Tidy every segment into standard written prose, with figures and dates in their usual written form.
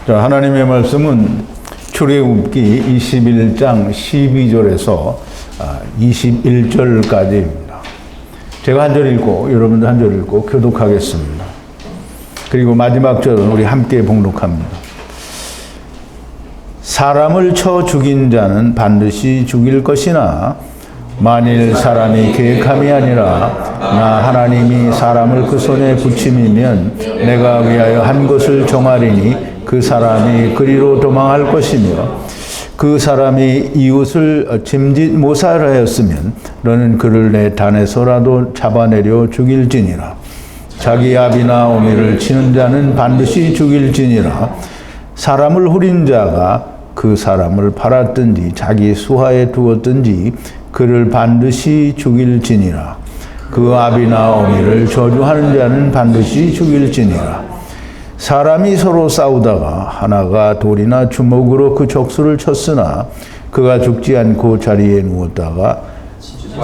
자, 하나님의 말씀은 출애굽기 21장 12절에서 21절까지입니다. 제가 한 절 읽고 여러분도 한 절 읽고 교독하겠습니다. 그리고 마지막 절은 우리 함께 봉독합니다. 사람을 쳐 죽인 자는 반드시 죽일 것이나 만일 사람이 계획함이 아니라 나 하나님이 사람을 그 손에 붙임이면 내가 위하여 한 것을 정하리니 그 사람이 그리로 도망할 것이며 그 사람이 이웃을 짐짓 모살하였으면 너는 그를 내 단에서라도 잡아내려 죽일지니라. 자기 아비나 어미를 치는 자는 반드시 죽일지니라. 사람을 후린 자가 그 사람을 팔았든지 자기 수하에 두었든지 그를 반드시 죽일지니라. 그 아비나 어미를 저주하는 자는 반드시 죽일지니라. 사람이 서로 싸우다가 하나가 돌이나 주먹으로 그 적수를 쳤으나 그가 죽지 않고 자리에 누웠다가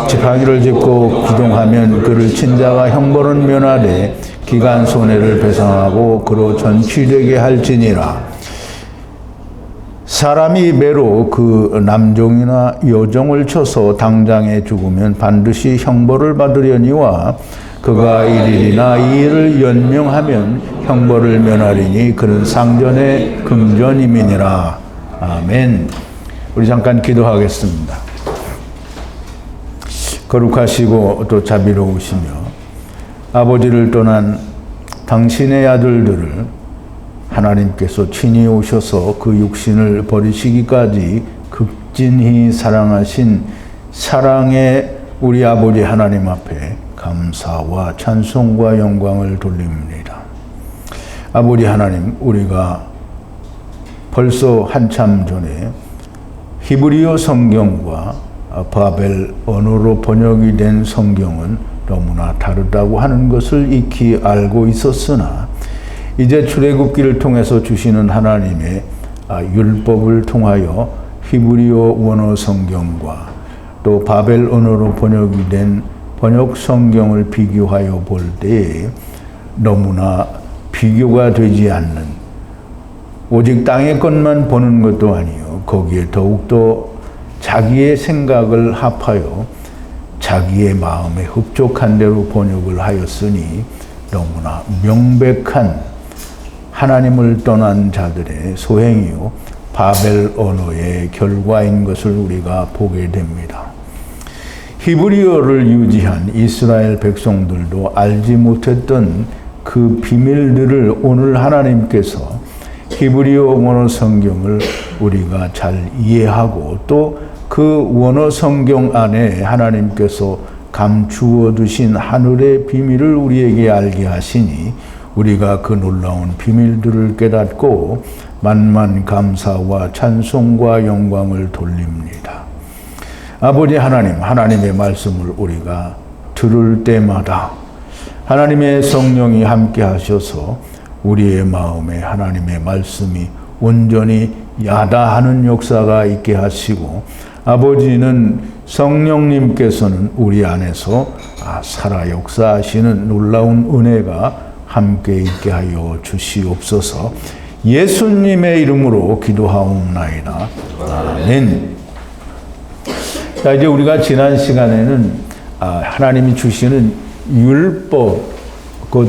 지팡이를 짚고 기동하면 그를 친 자가 형벌은 면하되 기간 손해를 배상하고 그로 전취되게 할지니라. 사람이 매로 그 남종이나 여종을 쳐서 당장에 죽으면 반드시 형벌을 받으려니와 그가 1일이나 2일을 연명하면 형벌을 면하리니 그는 상전의 금전임이니라. 아멘. 우리 잠깐 기도하겠습니다. 거룩하시고 또 자비로우시며 아버지를 떠난 당신의 아들들을 하나님께서 친히 오셔서 그 육신을 버리시기까지 극진히 사랑하신 사랑의 우리 아버지 하나님 앞에 감사와 찬송과 영광을 돌립니다. 아버지 하나님, 우리가 벌써 한참 전에 히브리어 성경과 바벨 언어로 번역이 된 성경은 너무나 다르다고 하는 것을 익히 알고 있었으나 이제 출애굽기를 통해서 주시는 하나님의 율법을 통하여 히브리어 원어 성경과 또 바벨 언어로 번역이 된 번역 성경을 비교하여 볼 때에 너무나 비교가 되지 않는, 오직 땅의 것만 보는 것도 아니요 거기에 더욱더 자기의 생각을 합하여 자기의 마음에 흡족한 대로 번역을 하였으니 너무나 명백한 하나님을 떠난 자들의 소행이요 바벨 언어의 결과인 것을 우리가 보게 됩니다. 히브리어를 유지한 이스라엘 백성들도 알지 못했던 그 비밀들을 오늘 하나님께서 히브리어 원어 성경을 우리가 잘 이해하고 또 그 원어 성경 안에 하나님께서 감추어 두신 하늘의 비밀을 우리에게 알게 하시니 우리가 그 놀라운 비밀들을 깨닫고 만만 감사와 찬송과 영광을 돌립니다. 아버지 하나님, 하나님의 말씀을 우리가 들을 때마다 하나님의 성령이 함께 하셔서 우리의 마음에 하나님의 말씀이 온전히 야다하는 역사가 있게 하시고 아버지는 성령님께서는 우리 안에서 살아 역사하시는 놀라운 은혜가 함께 있게 하여 주시옵소서. 예수님의 이름으로 기도하옵나이다. 아멘. 자, 이제 우리가 지난 시간에는 하나님이 주시는 율법, 곧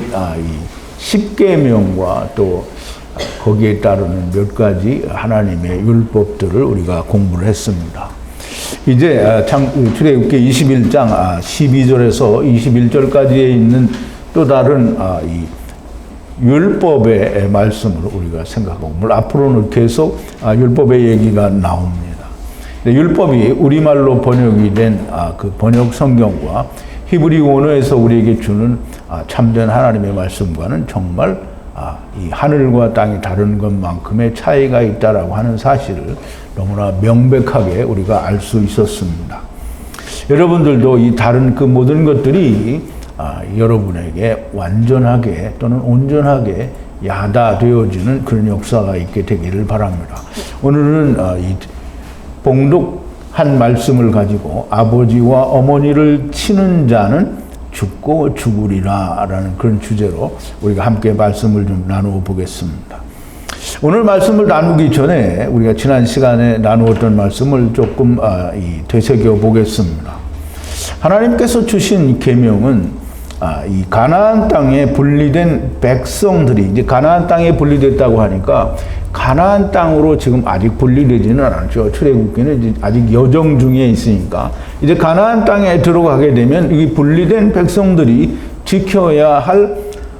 십계명과 또 거기에 따르는 몇 가지 하나님의 율법들을 우리가 공부를 했습니다. 이제 출애굽기 21장 12절에서 21절까지에 있는 또 다른 이 율법의 말씀을 우리가 생각하고, 물론 앞으로는 계속 율법의 얘기가 나옵니다. 율법이 우리말로 번역이 된 그 번역 성경과 히브리 원어에서 우리에게 주는 참된 하나님의 말씀과는 정말 이 하늘과 땅이 다른 것만큼의 차이가 있다라고 하는 사실을 너무나 명백하게 우리가 알 수 있었습니다. 여러분들도 이 다른 그 모든 것들이 여러분에게 완전하게 또는 온전하게 야다되어지는 그런 역사가 있게 되기를 바랍니다. 오늘은 이 봉독한 말씀을 가지고 아버지와 어머니를 치는 자는 죽고 죽으리라 라는 그런 주제로 우리가 함께 말씀을 좀 나누어 보겠습니다. 오늘 말씀을 나누기 전에 우리가 지난 시간에 나누었던 말씀을 조금 되새겨 보겠습니다. 하나님께서 주신 계명은 이 가나안 땅에 분리된 백성들이 이제 가나안 땅에 분리됐다고 하니까 가나안 땅으로 지금 아직 분리되지는 않았죠. 출애굽기는 이제 아직 여정 중에 있으니까 이제 가나안 땅에 들어가게 되면 이 분리된 백성들이 지켜야 할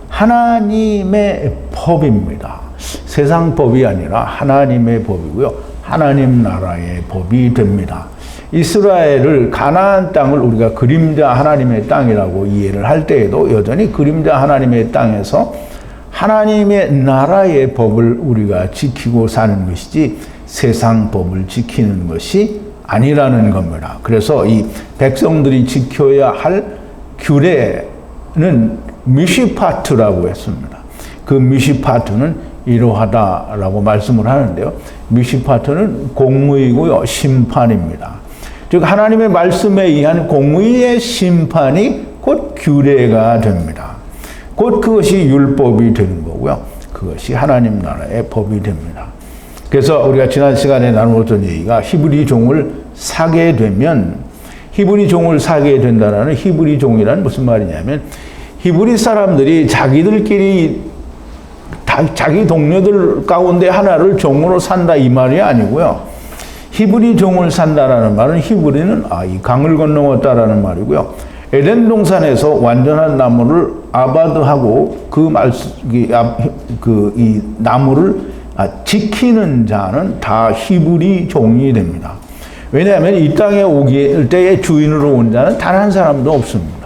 하나님의 법입니다. 세상 법이 아니라 하나님의 법이고요. 하나님 나라의 법이 됩니다. 이스라엘을 가나안 땅을 우리가 그림자 하나님의 땅이라고 이해를 할 때에도 여전히 그림자 하나님의 땅에서 하나님의 나라의 법을 우리가 지키고 사는 것이지 세상 법을 지키는 것이 아니라는 겁니다. 그래서 이 백성들이 지켜야 할 규례는 미시파트라고 했습니다. 그 미시파트는 이러하다라고 말씀을 하는데요. 미시파트는 공의고요, 심판입니다. 즉 하나님의 말씀에 의한 공의의 심판이 곧 규례가 됩니다. 곧 그것이 율법이 되는 거고요. 그것이 하나님 나라의 법이 됩니다. 그래서 우리가 지난 시간에 나누었던 얘기가 히브리 종을 사게 되면 히브리 종을 사게 된다는 히브리 종이란 무슨 말이냐면 히브리 사람들이 자기들끼리 자기 동료들 가운데 하나를 종으로 산다 이 말이 아니고요. 히브리 종을 산다라는 말은 히브리는 이 강을 건너왔다라는 말이고요. 에덴 동산에서 완전한 나무를 아바드하고 이 나무를 지키는 자는 다 히브리 종이 됩니다. 왜냐하면 이 땅에 오기 때의 주인으로 온 자는 단 한 사람도 없습니다.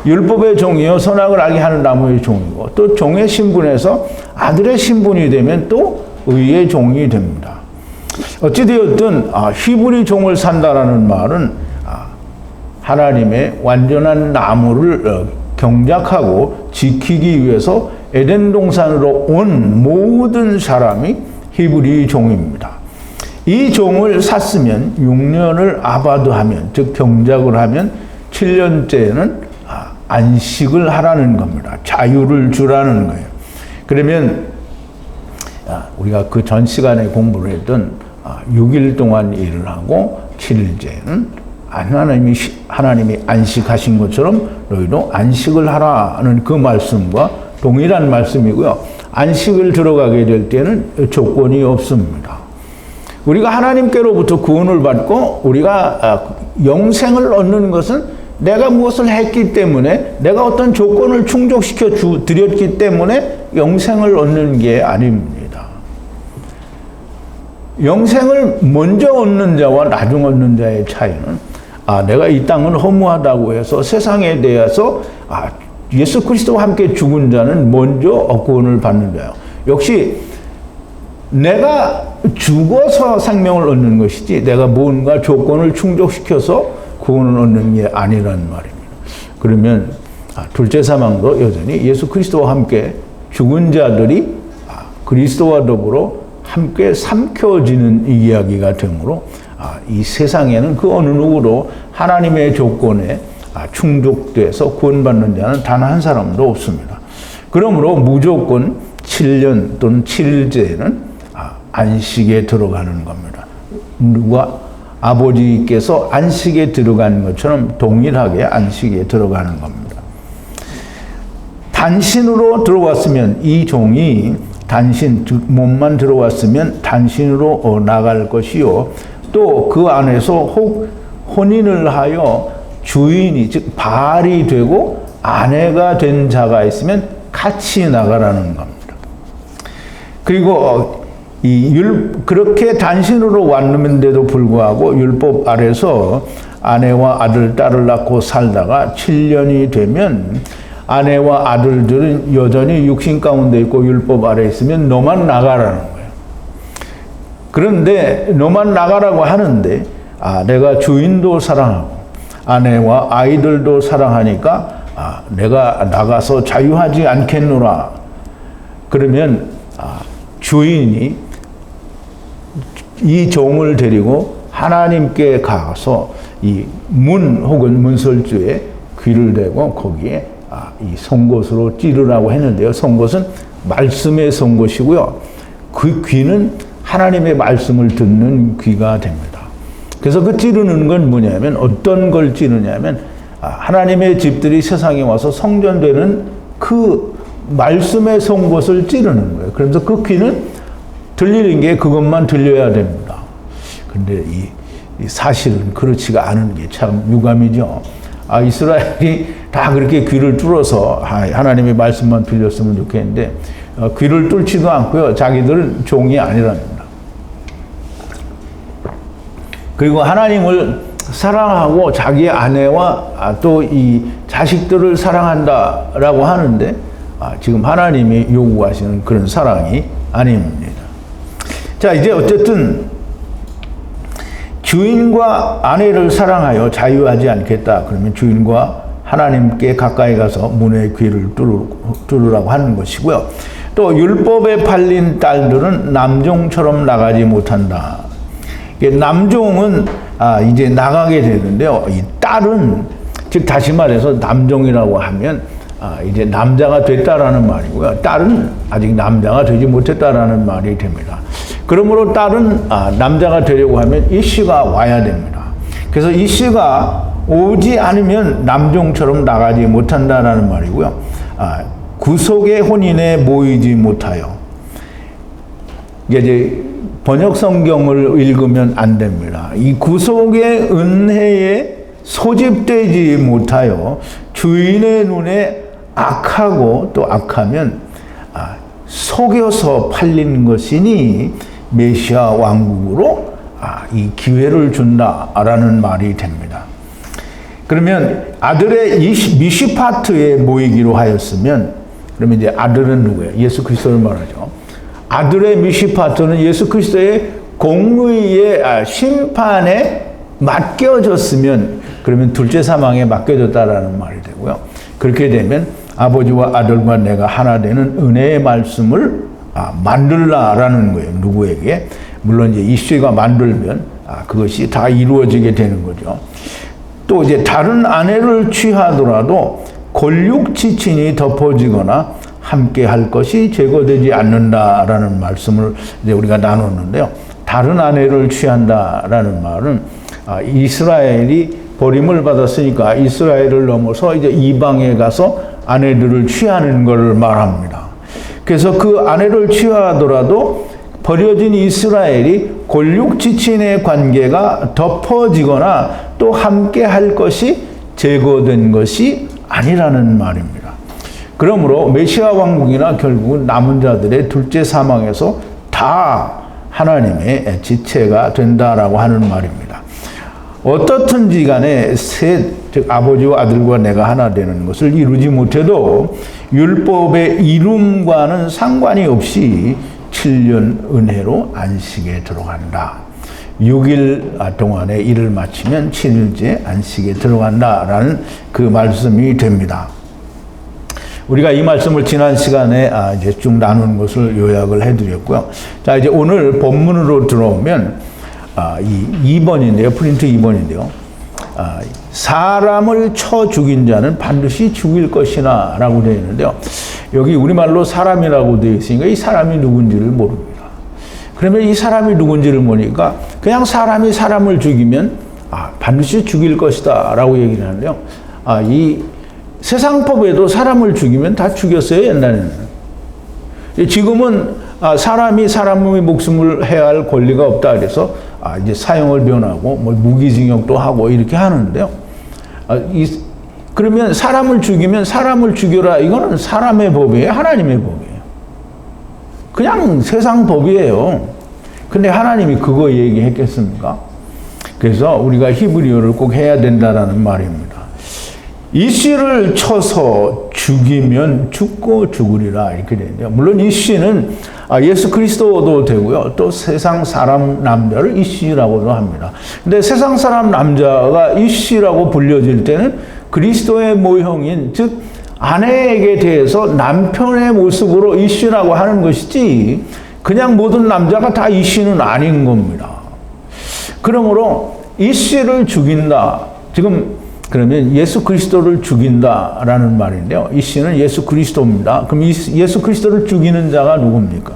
율법의 종이요 선악을 알게 하는 나무의 종이고 또 종의 신분에서 아들의 신분이 되면 또 의의 종이 됩니다. 어찌되었든 히브리 종을 산다라는 말은 하나님의 완전한 나무를 경작하고 지키기 위해서 에덴 동산으로 온 모든 사람이 히브리 종입니다. 이 종을 샀으면 6년을 아바드하면 즉 경작을 하면 7년째는 안식을 하라는 겁니다. 자유를 주라는 거예요. 그러면 우리가 그 전 시간에 공부를 했던 6일 동안 일을 하고 7일째는 하나님이 안식하신 것처럼 너희도 안식을 하라는 그 말씀과 동일한 말씀이고요. 안식을 들어가게 될 때는 조건이 없습니다. 우리가 하나님께로부터 구원을 받고 우리가 영생을 얻는 것은 내가 무엇을 했기 때문에 내가 어떤 조건을 충족시켜 드렸기 때문에 영생을 얻는 게 아닙니다. 영생을 먼저 얻는 자와 나중 얻는 자의 차이는 내가 이 땅은 허무하다고 해서 세상에 대해서 예수 그리스도와 함께 죽은 자는 먼저 구원을 받는 자예요. 역시 내가 죽어서 생명을 얻는 것이지 내가 뭔가 조건을 충족시켜서 구원을 얻는 게 아니라는 말입니다. 그러면 둘째 사망도 여전히 예수 그리스도와 함께 죽은 자들이 그리스도와 더불어 함께 삼켜지는 이야기가 되므로 이 세상에는 그 어느 누구도 하나님의 조건에 충족돼서 구원받는 자는 단 한 사람도 없습니다. 그러므로 무조건 7년 또는 7일째는 안식에 들어가는 겁니다. 아버지께서 안식에 들어가는 것처럼 동일하게 안식에 들어가는 겁니다. 단신으로 들어왔으면 이 종이 즉 몸만 들어왔으면 단신으로 나갈 것이요. 또 그 안에서 혹 혼인을 하여 주인이 즉 발이 되고 아내가 된 자가 있으면 같이 나가라는 겁니다. 그리고 그렇게 단신으로 왔는데도 불구하고 율법 아래서 아내와 아들, 딸을 낳고 살다가 7년이 되면 아내와 아들들은 여전히 육신 가운데 있고 율법 아래 있으면 너만 나가라는 거예요. 그런데 너만 나가라고 하는데 내가 주인도 사랑하고 아내와 아이들도 사랑하니까 내가 나가서 자유하지 않겠노라. 그러면 주인이 이 종을 데리고 하나님께 가서 이 문 혹은 문설주에 귀를 대고 거기에 이 송곳으로 찌르라고 했는데요. 송곳은 말씀의 송곳이고요. 그 귀는 하나님의 말씀을 듣는 귀가 됩니다. 그래서 그 찌르는 건 뭐냐면 어떤 걸 찌르냐면 하나님의 집들이 세상에 와서 성전되는 그 말씀의 송곳을 찌르는 거예요. 그래서 그 귀는 들리는 게 그것만 들려야 됩니다. 근데 이 사실은 그렇지가 않은 게 참 유감이죠. 이스라엘이 다 그렇게 귀를 뚫어서 하나님의 말씀만 들렸으면 좋겠는데 귀를 뚫지도 않고요. 자기들은 종이 아니랍니다. 그리고 하나님을 사랑하고 자기 아내와 또 이 자식들을 사랑한다라고 하는데 지금 하나님이 요구하시는 그런 사랑이 아닙니다. 자, 이제 어쨌든 주인과 아내를 사랑하여 자유하지 않겠다. 그러면 주인과 하나님께 가까이 가서 문의 귀를 뚫으라고 하는 것이고요. 또 율법에 팔린 딸들은 남종처럼 나가지 못한다. 남종은 이제 나가게 되는데요. 이 딸은 즉 다시 말해서 남종이라고 하면 이제 남자가 됐다라는 말이고요. 딸은 아직 남자가 되지 못했다라는 말이 됩니다. 그러므로 딸은 남자가 되려고 하면 이 씨가 와야 됩니다. 그래서 이 씨가 오지 않으면 남종처럼 나가지 못한다라는 말이고요. 구속의 혼인에 모이지 못하여. 이제 번역 성경을 읽으면 안 됩니다. 이 구속의 은혜에 소집되지 못하여 주인의 눈에 악하고 또 악하면 속여서 팔린 것이니 메시아 왕국으로 이 기회를 준다라는 말이 됩니다. 그러면 아들의 미시파트에 모이기로 하였으면 그러면 이제 아들은 누구예요? 예수 그리스도를 말하죠. 아들의 미시파트는 예수 그리스도의 공의의 심판에 맡겨졌으면 그러면 둘째 사망에 맡겨졌다라는 말이 되고요. 그렇게 되면 아버지와 아들과 내가 하나 되는 은혜의 말씀을 만들라라는 거예요. 누구에게? 물론 이제 이 씨가 만들면 그것이 다 이루어지게 되는 거죠. 또 이제 다른 아내를 취하더라도 골육지친이 덮어지거나 함께 할 것이 제거되지 않는다라는 말씀을 이제 우리가 나눴는데요. 다른 아내를 취한다라는 말은 이스라엘이 버림을 받았으니까 이스라엘을 넘어서 이제 이방에 가서 아내들을 취하는 것을 말합니다. 그래서 그 아내를 취하더라도 버려진 이스라엘이 골육지친의 관계가 덮어지거나 또 함께 할 것이 제거된 것이 아니라는 말입니다. 그러므로 메시아 왕국이나 결국은 남은 자들의 둘째 사망에서 다 하나님의 지체가 된다라고 하는 말입니다. 어떻든지 간에 즉 아버지와 아들과 내가 하나 되는 것을 이루지 못해도 율법의 이룸과는 상관이 없이 7년 은혜로 안식에 들어간다. 6일 동안의 일을 마치면 7일째 안식에 들어간다라는 그 말씀이 됩니다. 우리가 이 말씀을 지난 시간에 이제 쭉 나눈 것을 요약을 해드렸고요. 자, 이제 오늘 본문으로 들어오면 이 2번인데요. 프린트 2번인데요. 사람을 쳐 죽인 자는 반드시 죽일 것이나 라고 되어 있는데요. 여기 우리말로 사람이라고 되어 있으니까 이 사람이 누군지를 모릅니다. 그러면 이 사람이 누군지를 모르니까 그냥 사람이 사람을 죽이면 반드시 죽일 것이다 라고 얘기를 하는데요. 이 세상법에도 사람을 죽이면 다 죽였어요, 옛날에는. 지금은 사람이 사람의 목숨을 해야 할 권리가 없다 그래서 이제 사형을 면하고 뭐 무기징역도 하고 이렇게 하는데요. 그러면 사람을 죽이면 사람을 죽여라. 이거는 사람의 법이에요, 하나님의 법이에요. 그냥 세상 법이에요. 근데 하나님이 그거 얘기했겠습니까? 그래서 우리가 히브리어를 꼭 해야 된다라는 말입니다. 이 씨를 쳐서 죽이면 죽고 죽으리라 이렇게 되는데요. 물론 이 씨는 예수 그리스도도 되고요. 또 세상 사람 남자를 이 씨라고도 합니다. 근데 세상 사람 남자가 이 씨라고 불려질 때는 그리스도의 모형인 즉 아내에게 대해서 남편의 모습으로 이 씨라고 하는 것이지 그냥 모든 남자가 다 이 씨는 아닌 겁니다. 그러므로 이 씨를 죽인다. 지금 그러면 예수 그리스도를 죽인다라는 말인데요. 이 씨는 예수 그리스도입니다. 그럼 예수 그리스도를 죽이는 자가 누굽니까?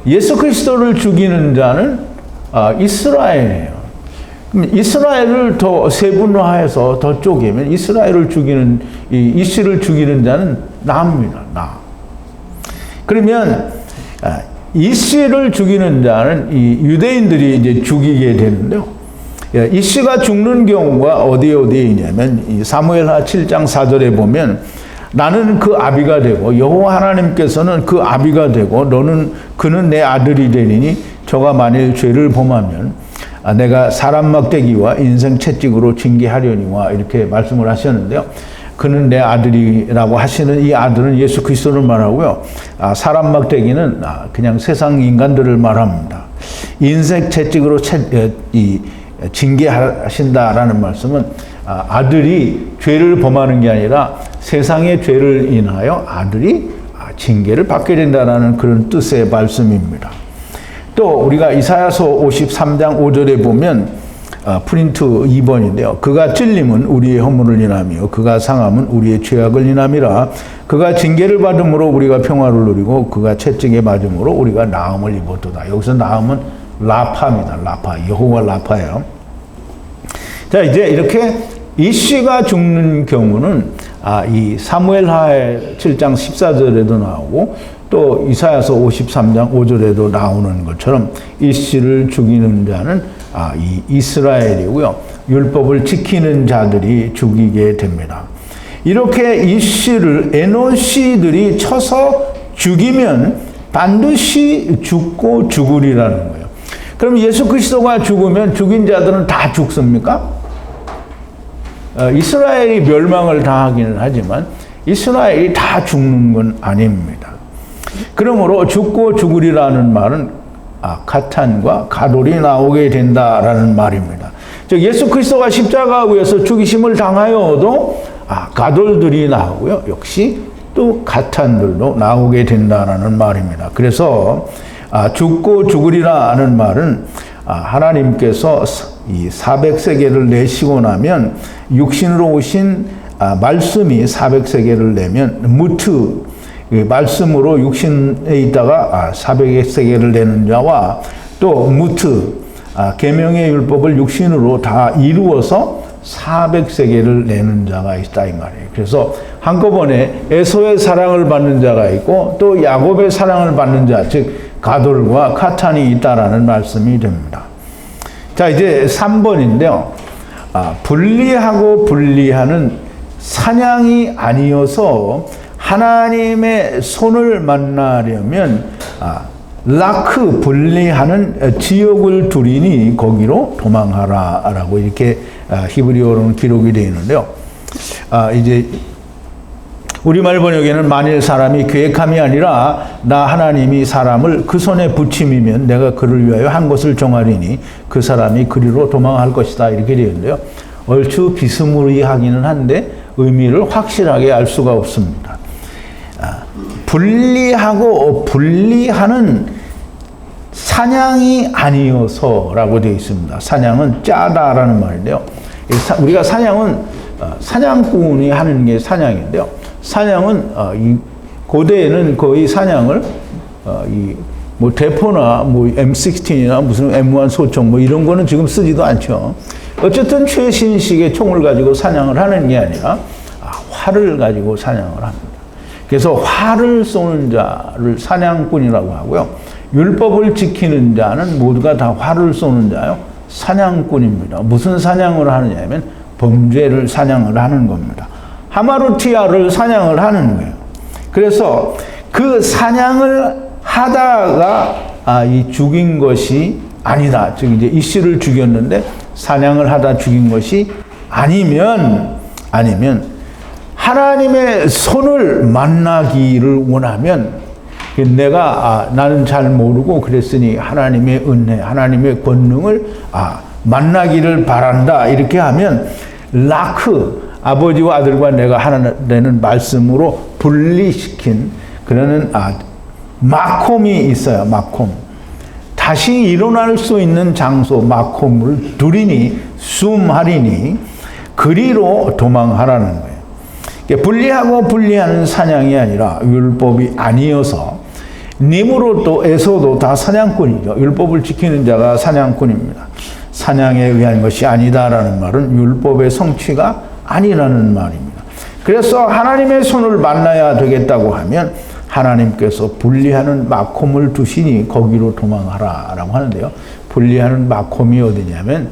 예수 그리스도를 죽이는 자는 이스라엘이에요. 이스라엘을 더 세분화해서 더 쪼개면 이스라엘을 죽이는 이씨를 죽이는 자는 나입니다. 나. 그러면 이씨를 죽이는 자는 이 유대인들이 이제 죽이게 되는데요. 이씨가 죽는 경우가 어디에 있냐면 이 사무엘하 7장 4절에 보면 나는 그 아비가 되고 여호와 하나님께서는 그 아비가 되고 그는 내 아들이 되리니 저가 만일 죄를 범하면 내가 사람 막대기와 인생 채찍으로 징계하려니와 이렇게 말씀을 하셨는데요. 그는 내 아들이라고 하시는 이 아들은 예수 그리스도를 말하고요. 사람 막대기는 그냥 세상 인간들을 말합니다. 인생 채찍으로 징계하신다라는 말씀은 아들이 죄를 범하는 게 아니라 세상의 죄를 인하여 아들이 징계를 받게 된다는 그런 뜻의 말씀입니다. 또 우리가 이사야서 53장 5절에 보면 프린트 2번인데요. 그가 찔림은 우리의 허물을 인하며 그가 상함은 우리의 죄악을 인함이라. 그가 징계를 받음으로 우리가 평화를 누리고 그가 채찍에 맞음으로 우리가 나음을 입었도다. 여기서 나음은 라파입니다. 라파. 여호와 라파예요. 자, 이제 이렇게 이씨가 죽는 경우는 이 사무엘하 7장 14절에도 나오고 또 이사야서 53장 5절에도 나오는 것처럼 이씨를 죽이는 자는 이 이스라엘이고요. 율법을 지키는 자들이 죽이게 됩니다. 이렇게 이씨를 에노시들이 쳐서 죽이면 반드시 죽고 죽으리라는 거예요. 그럼 예수 그리스도가 죽으면 죽인 자들은 다 죽습니까? 이스라엘이 멸망을 당하기는 하지만 이스라엘이 다 죽는 건 아닙니다. 그러므로 죽고 죽으리라는 말은 가탄과 가돌이 나오게 된다라는 말입니다. 즉 예수 그리스도가 십자가 위에서 죽이심을 당하여도 가돌들이 나오고요. 역시 또 가탄들도 나오게 된다라는 말입니다. 그래서 죽고 죽으리라는 말은 하나님께서 이 400세계를 내시고 나면 육신으로 오신 말씀이 400세계를 내면 무트 말씀으로 육신에 있다가 400세계를 내는 자와 또 무트 계명의 율법을 육신으로 다 이루어서 400세계를 내는 자가 있다 이 말이에요. 그래서 한꺼번에 에서의 사랑을 받는 자가 있고 또 야곱의 사랑을 받는 자, 즉 가돌과 카탄이 있다라는 말씀이 됩니다. 자, 이제 3번인데요. 분리하고 분리하는 사냥이 아니어서 하나님의 손을 만나려면 라크 분리하는 지역을 두리니 거기로 도망하라라고 이렇게 히브리어로는 기록이 되어 있는데요. 이제 우리말 번역에는 만일 사람이 계획함이 아니라 나 하나님이 사람을 그 손에 붙임이면 내가 그를 위하여 한 것을 정하리니 그 사람이 그리로 도망할 것이다 이렇게 되어 있는데요. 얼추 비스무리하기는 한데 의미를 확실하게 알 수가 없습니다. 분리하고 분리하는 사냥이 아니어서라고 되어 있습니다. 사냥은 짜다라는 말인데요. 우리가 사냥은 사냥꾼이 하는 게 사냥인데요. 사냥은 이 고대에는 거의 사냥을 뭐 대포나 뭐 M16이나 무슨 M1 소총 뭐 이런 거는 지금 쓰지도 않죠. 어쨌든 최신식의 총을 가지고 사냥을 하는 게 아니라 활을 가지고 사냥을 합니다. 그래서 활을 쏘는 자를 사냥꾼이라고 하고요. 율법을 지키는 자는 모두가 다 활을 쏘는 자요. 사냥꾼입니다. 무슨 사냥을 하느냐면 범죄를 사냥을 하는 겁니다. 하마루티아를 사냥을 하는 거예요. 그래서 그 사냥을 하다가 이 죽인 것이 아니다. 즉 이제 이씨를 죽였는데 사냥을 하다 죽인 것이 아니면 하나님의 손을 만나기를 원하면 내가 나는 잘 모르고 그랬으니 하나님의 은혜, 하나님의 권능을 만나기를 바란다. 이렇게 하면 라크 아버지와 아들과 내가 하나 되는 말씀으로 분리시킨 그러는 마콤이 있어요. 마콤. 다시 일어날 수 있는 장소 마콤을 두리니 숨하리니 그리로 도망하라는 거예요. 분리하고 분리하는 사냥이 아니라 율법이 아니어서 님으로 또 에서도 다 사냥꾼이죠. 율법을 지키는 자가 사냥꾼입니다. 사냥에 의한 것이 아니다라는 말은 율법의 성취가 아니라는 말입니다. 그래서 하나님의 손을 만나야 되겠다고 하면 하나님께서 분리하는 마콤을 두시니 거기로 도망하라라고 하는데요. 분리하는 마콤이 어디냐면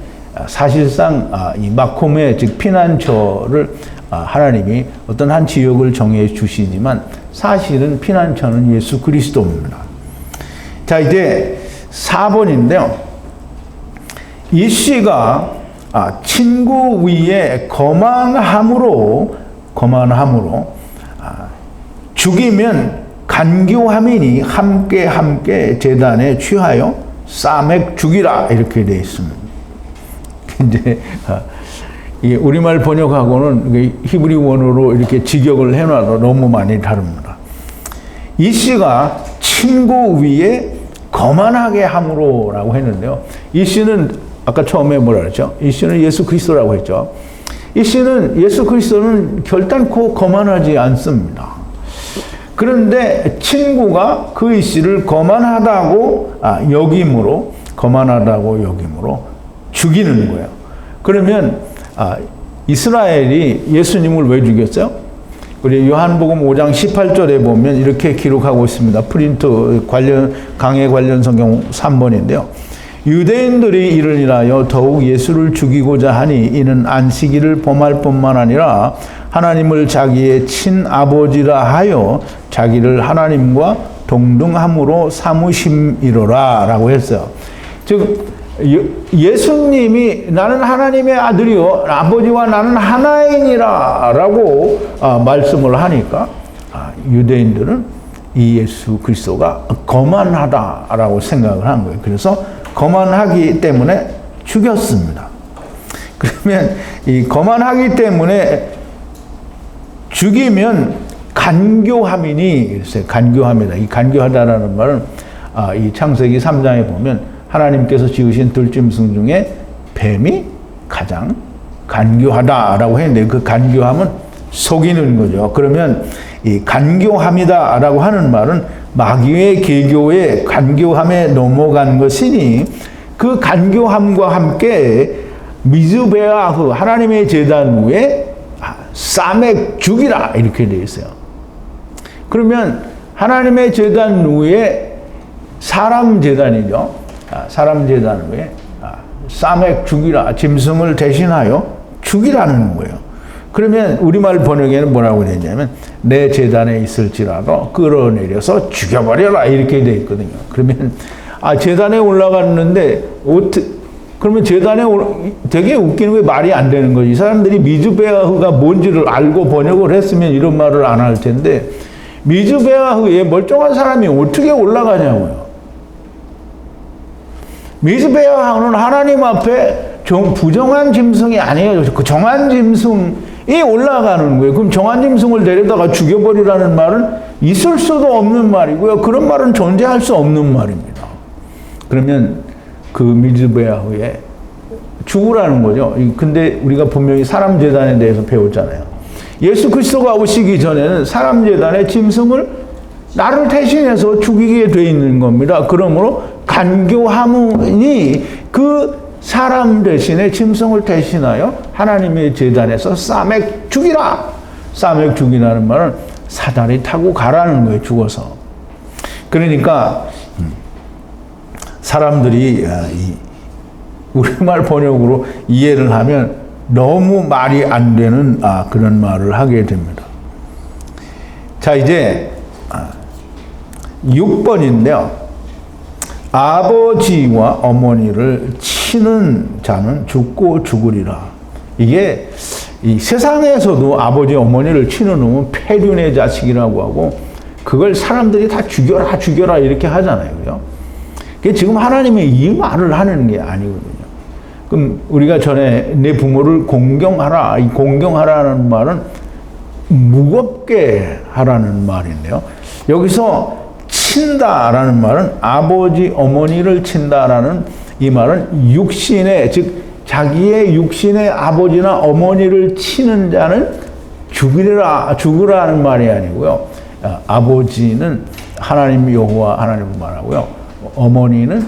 사실상 이 마콤의 즉 피난처를 하나님이 어떤 한 지역을 정해 주시지만 사실은 피난처는 예수 그리스도입니다. 자, 이제 4번인데요. 이 씨가 친구 위에 거만함으로 죽이면 간교함이니 함께 제단에 취하여 싸맥 죽이라 이렇게 되어 있습니다. 이제 우리말 번역하고는 히브리 원어로 이렇게 직역을 해놔도 너무 많이 다릅니다. 이 씨가 친구 위에 거만하게 함으로라고 했는데요. 이 씨는 아까 처음에 뭐라 그랬죠? 이 씨는 예수 그리스도라고 했죠. 이 씨는 예수 그리스도는 결단코 거만하지 않습니다. 그런데 친구가 그 이 씨를 거만하다고 여김으로 죽이는 거예요. 그러면 이스라엘이 예수님을 왜 죽였어요? 우리 요한복음 5장 18절에 보면 이렇게 기록하고 있습니다. 프린트 강해 관련 성경 3번인데요. 유대인들이 이를 인하여 더욱 예수를 죽이고자 하니 이는 안식일을 범할 뿐만 아니라 하나님을 자기의 친아버지라 하여 자기를 하나님과 동등함으로 삼으심이로라 라고 했어요. 즉 예수님이 나는 하나님의 아들이요 아버지와 나는 하나이니라 라고 말씀을 하니까 유대인들은 이 예수 그리스도가 거만하다라고 생각을 한 거예요. 그래서 거만하기 때문에 죽였습니다. 그러면 이 거만하기 때문에 죽이면 간교함이니 그랬어요. 간교함이다. 이 간교하다라는 말은 이 창세기 3장에 보면 하나님께서 지으신 들짐승 중에 뱀이 가장 간교하다라고 했는데 그 간교함은 속이는 거죠. 그러면 이 간교함이다라고 하는 말은 마귀의 계교에 간교함에 넘어간 것이니 그 간교함과 함께 미즈베아흐 하나님의 제단 위에 싸맥 죽이라 이렇게 되어 있어요. 그러면 하나님의 제단 위에 사람 제단이죠. 사람 제단 위에 싸맥 죽이라 짐승을 대신하여 죽이라는 거예요. 그러면 우리말 번역에는 뭐라고 되냐면 내 제단에 있을지라도 끌어내려서 죽여버려라 이렇게 되어 있거든요. 그러면 제단에 올라갔는데 그러면 제단에 되게 웃기는 게 말이 안 되는 거지. 이 사람들이 미즈베아흐가 뭔지를 알고 번역을 했으면 이런 말을 안 할 텐데 미즈베아흐에 멀쩡한 사람이 어떻게 올라가냐고요. 미즈베아흐는 하나님 앞에 부정한 짐승이 아니에요. 그 정한 짐승이 올라가는 거예요. 그럼 정한 짐승을 데려다가 죽여버리라는 말은 있을 수도 없는 말이고요. 그런 말은 존재할 수 없는 말입니다. 그러면 그 미즈베아흐에 죽으라는 거죠. 근데 우리가 분명히 사람 제단에 대해서 배웠잖아요. 예수 그리스도가 오시기 전에는 사람 제단에 짐승을 나를 대신해서 죽이게 돼 있는 겁니다. 그러므로 간교함이 그 사람 대신에 짐승을 대신하여 하나님의 제단에서 싸맥 죽이라. 싸맥 죽이라는 말은 사다리 타고 가라는 거예요. 죽어서. 그러니까 사람들이 우리말 번역으로 이해를 하면 너무 말이 안 되는 그런 말을 하게 됩니다. 자, 이제 6번인데요. 아버지와 어머니를 치는 자는 죽고 죽으리라. 이게 이 세상에서도 아버지 어머니를 치는 놈은 폐륜의 자식이라고 하고 그걸 사람들이 다 죽여라 이렇게 하잖아요. 그죠? 그게 지금 하나님이 이 말을 하는 게 아니거든요. 그럼 우리가 전에 내 부모를 공경하라. 이 공경하라는 말은 무겁게 하라는 말인데요. 여기서 친다라는 말은 아버지 어머니를 친다라는 이 말은 육신의 즉 자기의 육신의 아버지나 어머니를 치는 자는 죽으라는 말이 아니고요. 아버지는 하나님 여호와 하나님을 말하고요. 어머니는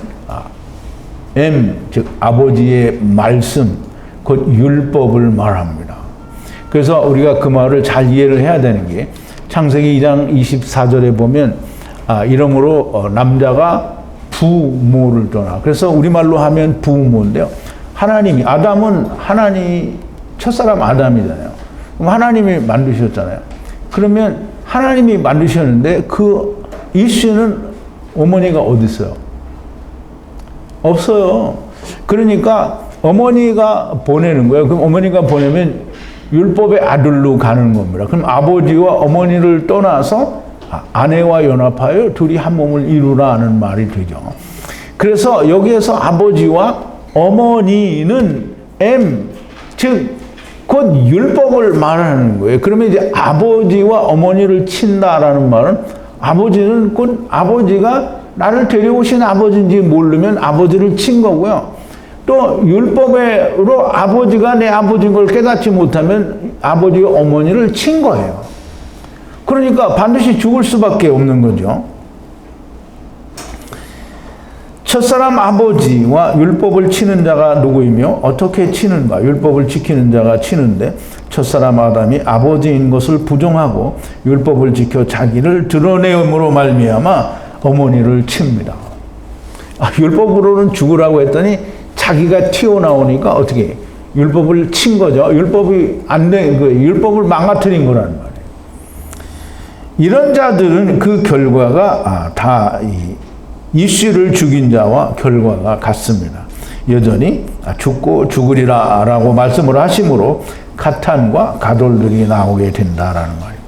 즉 아버지의 말씀, 곧 율법을 말합니다. 그래서 우리가 그 말을 잘 이해를 해야 되는 게 창세기 2장 24절에 보면 이러므로 남자가 부모를 떠나. 그래서 우리말로 하면 부모인데요. 하나님이, 아담은 첫사람 아담이잖아요. 그럼 하나님이 만드셨잖아요. 그러면 하나님이 만드셨는데 그 이씨는 어머니가 어디 있어요? 없어요. 그러니까 어머니가 보내는 거예요. 그럼 어머니가 보내면 율법의 아들로 가는 겁니다. 그럼 아버지와 어머니를 떠나서 아내와 연합하여 둘이 한 몸을 이루라 하는 말이 되죠. 그래서 여기에서 아버지와 어머니는 즉 곧 율법을 말하는 거예요. 그러면 이제 아버지와 어머니를 친다라는 말은 아버지는 곧 아버지가 나를 데려오신 아버지인지 모르면 아버지를 친 거고요. 또 율법으로 아버지가 내 아버지인 걸 깨닫지 못하면 아버지와 어머니를 친 거예요. 그러니까 반드시 죽을 수밖에 없는 거죠. 첫사람 아버지와 율법을 치는 자가 누구이며 어떻게 치는가? 율법을 지키는 자가 치는데 첫사람 아담이 아버지인 것을 부정하고 율법을 지켜 자기를 드러내음으로 말미암아 어머니를 칩니다. 율법으로는 죽으라고 했더니 자기가 튀어나오니까 어떻게 율법을 친 거죠. 율법이 안 된 거예요. 율법을 망가뜨린 거라는 말이에요. 이런 자들은 그 결과가 다 이씨를 죽인 자와 결과가 같습니다. 여전히 죽고 죽으리라 라고 말씀을 하심으로 가탄과 가돌들이 나오게 된다라는 말입니다.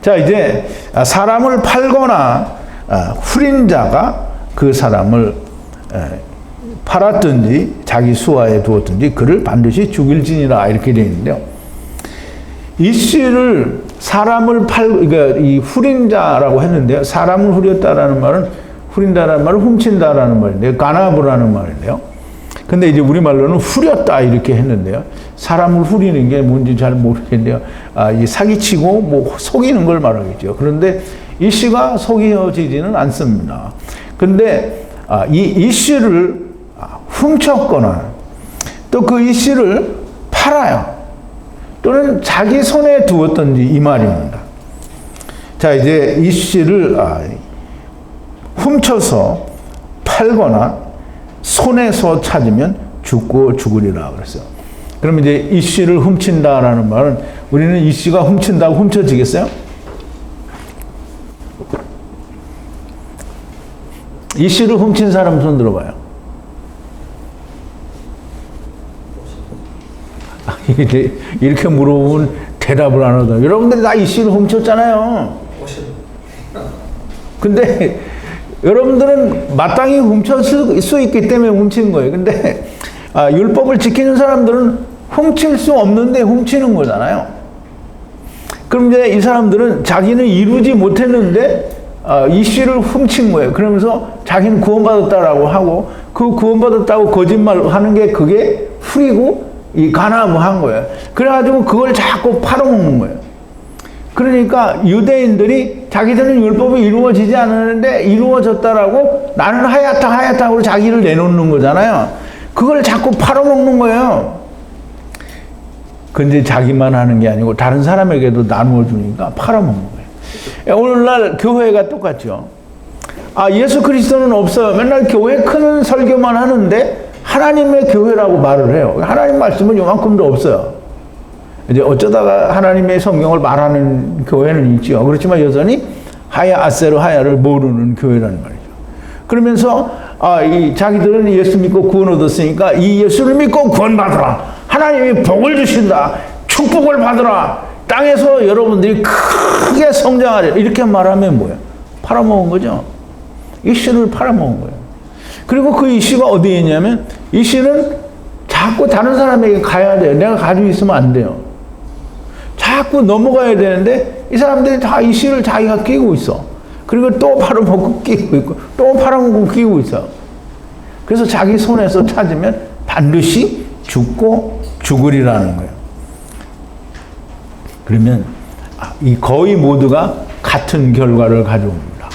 자, 이제 사람을 팔거나 후린 자가 그 사람을 팔았든지 자기 수하에 두었든지 그를 반드시 죽일지니라 이렇게 되어 있는데요. 이씨를 사람을 그러니까 이 후린 자라고 했는데요. 사람을 후렸다라는 말은 후린다라는 말은 훔친다라는 말인데요. 가나브라는 말인데요. 근데 이제 우리말로는 후렸다 이렇게 했는데요. 사람을 후리는 게 뭔지 잘 모르겠는데요. 이 사기치고 뭐 속이는 걸 말하겠죠. 그런데 이 씨가 속여지지는 않습니다. 근데 이 씨를 훔쳤거나 또 그 이 씨를 팔아요. 또는 자기 손에 두었던지 이 말입니다. 자, 이제 이 씨를 훔쳐서 팔거나 손에서 찾으면 죽고 죽으리라 그랬어요. 그럼 이제 이 씨를 훔친다라는 말은 우리는 이 씨가 훔친다고 훔쳐지겠어요? 이 씨를 훔친 사람 손 들어봐요. 이렇게 물어보면 대답을 안 하더라고요. 여러분들이 다 이 씨를 훔쳤잖아요. 근데 여러분들은 마땅히 훔칠 수 있기 때문에 훔친 거예요. 근데 율법을 지키는 사람들은 훔칠 수 없는데 훔치는 거잖아요. 그럼 이제 이 사람들은 자기는 이루지 못했는데 이 씨를 훔친 거예요. 그러면서 자기는 구원받았다라고 하고 그 구원받았다고 거짓말하는 게 그게 풀이고 이 가나무한 거예요. 그래가지고 그걸 자꾸 팔아먹는 거예요. 그러니까 유대인들이 자기들은 율법이 이루어지지 않았는데 이루어졌다라고 나는 하얗다고 자기를 내놓는 거잖아요. 그걸 자꾸 팔아먹는 거예요. 근데 자기만 하는 게 아니고 다른 사람에게도 나누어 주니까 팔아먹는 거예요. 오늘날 교회가 똑같죠. 예수 그리스도는 없어요. 맨날 교회 큰 설교만 하는데 하나님의 교회라고 말을 해요. 하나님 말씀은 요만큼도 없어요. 이제 어쩌다가 하나님의 성경을 말하는 교회는 있죠. 그렇지만 여전히 하야 아세르 하야를 모르는 교회라는 말이죠. 그러면서 자기들은 예수 믿고 구원 얻었으니까 이 예수를 믿고 구원받으라. 하나님이 복을 주신다. 축복을 받으라. 땅에서 여러분들이 크게 성장하려. 이렇게 말하면 뭐예요? 팔아먹은 거죠. 이씨를 팔아먹은 거예요. 그리고 그 이씨가 어디에 있냐면 이씨는 자꾸 다른 사람에게 가야 돼요. 내가 가지고 있으면 안 돼요. 자꾸 넘어가야 되는데 이 사람들이 다 이 씨를 자기가 끼고 있어. 그리고 또 팔아먹고 끼고 있고 또 팔아먹고 끼고 있어. 그래서 자기 손에서 찾으면 반드시 죽고 죽으리라는 거예요. 그러면 이 거의 모두가 같은 결과를 가져옵니다.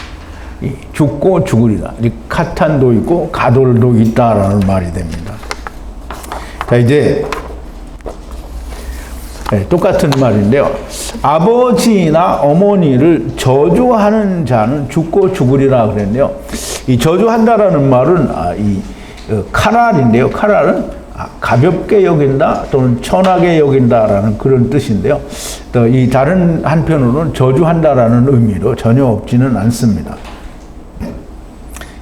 죽고 죽으리라. 카탄도 있고 가돌도 있다라는 말이 됩니다. 자, 이제 똑같은 말인데요. 아버지나 어머니를 저주하는 자는 죽고 죽으리라 그랬는데요. 이 저주한다라는 말은 카랄인데요. 카랄은 가볍게 여긴다 또는 천하게 여긴다라는 그런 뜻인데요. 또 이 다른 한편으로는 저주한다라는 의미로 전혀 없지는 않습니다.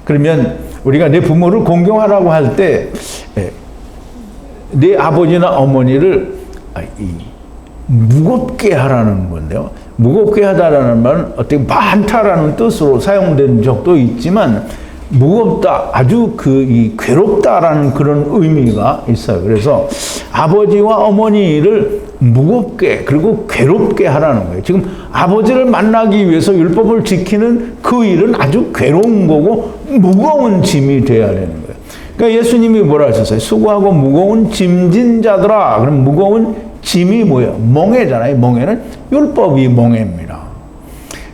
그러면 우리가 내 부모를 공경하라고 할 때 내 아버지나 어머니를 무겁게 하라는 건데요. 무겁게 하다라는 말은 어떻게 많다라는 뜻으로 사용된 적도 있지만 무겁다, 아주 괴롭다라는 그런 의미가 있어요. 그래서 아버지와 어머니를 무겁게 그리고 괴롭게 하라는 거예요. 지금 아버지를 만나기 위해서 율법을 지키는 그 일은 아주 괴로운 거고 무거운 짐이 돼야 되는 거예요. 그러니까 예수님이 뭐라 하셨어요? 수고하고 무거운 짐진 자들아. 그럼 무거운 짐이 뭐예요? 멍에잖아요. 멍에는 율법이 멍에입니다.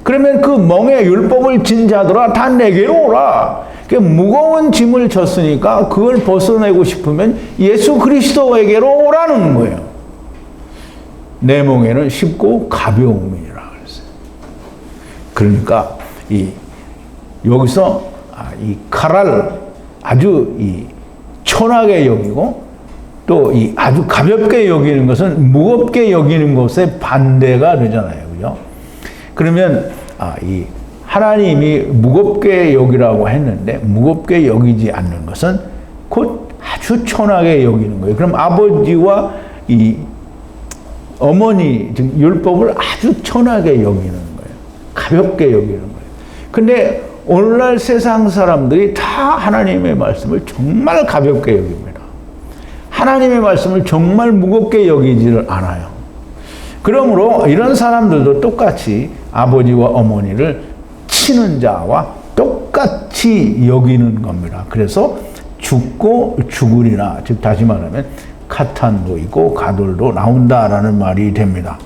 그러면 그 멍에 율법을 진 자들아 다 내게로 오라. 무거운 짐을 졌으니까 그걸 벗어내고 싶으면 예수 그리스도에게로 오라는 거예요. 내 멍에는 쉽고 가벼움이라 그랬어요. 그러니까 여기서 이 칼을 아주 천하게 여기고 또 아주 가볍게 여기는 것은 무겁게 여기는 것의 반대가 되잖아요. 그죠? 그러면 하나님이 무겁게 여기라고 했는데 무겁게 여기지 않는 것은 곧 아주 천하게 여기는 거예요. 그럼 아버지와 어머니, 즉 율법을 아주 천하게 여기는 거예요. 가볍게 여기는 거예요. 근데 오늘날 세상 사람들이 다 하나님의 말씀을 정말 가볍게 여깁니다. 하나님의 말씀을 정말 무겁게 여기지를 않아요. 그러므로 이런 사람들도 똑같이 아버지와 어머니를 치는 자와 똑같이 여기는 겁니다. 그래서 죽고 죽으리라. 즉 다시 말하면 카탄도 있고 가돌도 나온다라는 말이 됩니다.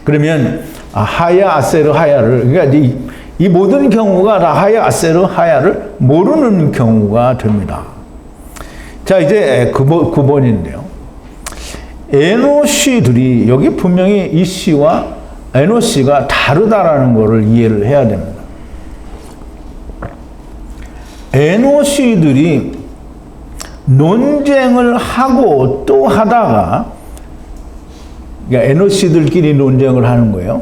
그러면 하야 아세르 하야를 그러니까 이 모든 경우가 다 하야 아세르 하야를 모르는 경우가 됩니다. 자, 이제 9번인데요. 에노시들이 여기 분명히 이 씨와 에노시가 다르다라는 것을 이해를 해야 됩니다. 에노시들이 논쟁을 하고 또 하다가 그러니까 에노시들끼리 논쟁을 하는 거예요.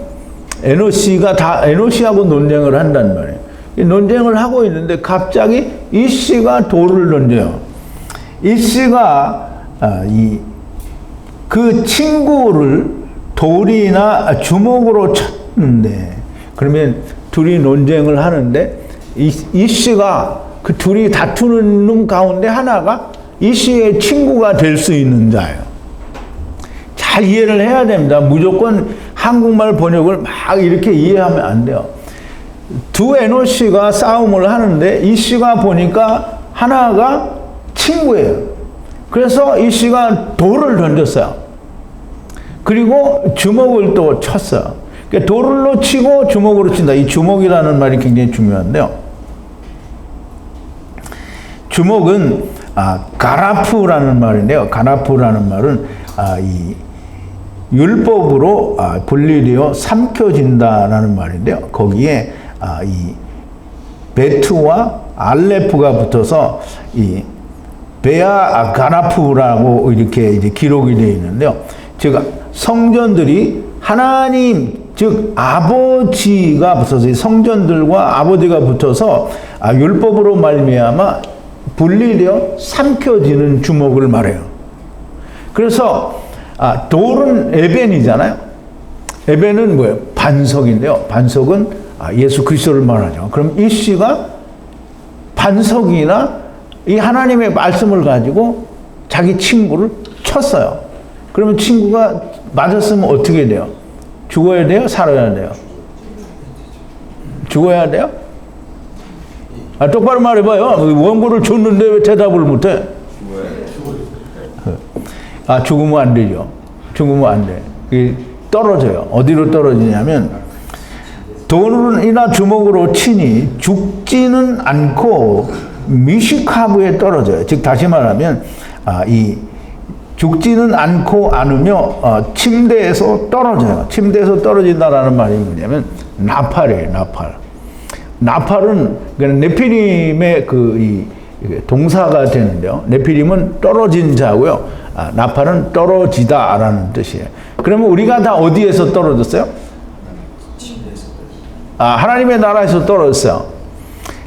에노시하고 논쟁을 한단 말이에요. 논쟁을 하고 있는데 갑자기 이 씨가 돌을 던져요. 이 씨가 그 친구를 돌이나 주먹으로 쳤는데 그러면 둘이 논쟁을 하는데 이 씨가 그 둘이 다투는 놈 가운데 하나가 이 씨의 친구가 될 수 있는 자예요. 잘 이해를 해야 됩니다. 무조건 한국말 번역을 막 이렇게 이해하면 안 돼요. 두 에노시가 싸움을 하는데 이 씨가 보니까 하나가 친구예요. 그래서 이 씨가 돌을 던졌어요. 그리고 주먹을 또 쳤어요. 그러니까 돌로 치고 주먹으로 친다. 이 주먹이라는 말이 굉장히 중요한데요. 주먹은 가라프라는 말인데요. 가라프라는 말은 이 율법으로 분리되어 삼켜진다라는 말인데요. 거기에 이 베트와 알레프가 붙어서 이 베아 가라프라고 이렇게 이제 기록이 되어 있는데요. 즉 성전들이 하나님 즉 아버지가 붙어서 성전들과 아버지가 붙어서 율법으로 말미암아 분리되어 삼켜지는 주먹을 말해요. 그래서 돌은 에벤이잖아요. 에벤은 뭐예요? 반석인데요. 반석은 예수 그리스도를 말하죠. 그럼 이 씨가 반석이나 이 하나님의 말씀을 가지고 자기 친구를 쳤어요. 그러면 친구가 맞았으면 어떻게 돼요? 죽어야 돼요? 살아야 돼요? 죽어야 돼요? 똑바로 말해봐요. 원고를 줬는데 왜 대답을 못해? 죽으면 안 되죠. 죽으면 안 돼. 떨어져요. 어디로 떨어지냐면 돌이나 주먹으로 치니 죽지는 않고 미시카브에 떨어져요. 즉 다시 말하면 이 죽지는 않고 않으며 침대에서 떨어져요. 침대에서 떨어진다라는 말이 뭐냐면 나팔이에요. 나팔은 네피림의 이 동사가 되는데요. 네피림은 떨어진 자고요. 나팔은 떨어지다라는 뜻이에요. 그러면 우리가 다 어디에서 떨어졌어요? 하나님의 나라에서 떨어졌어요.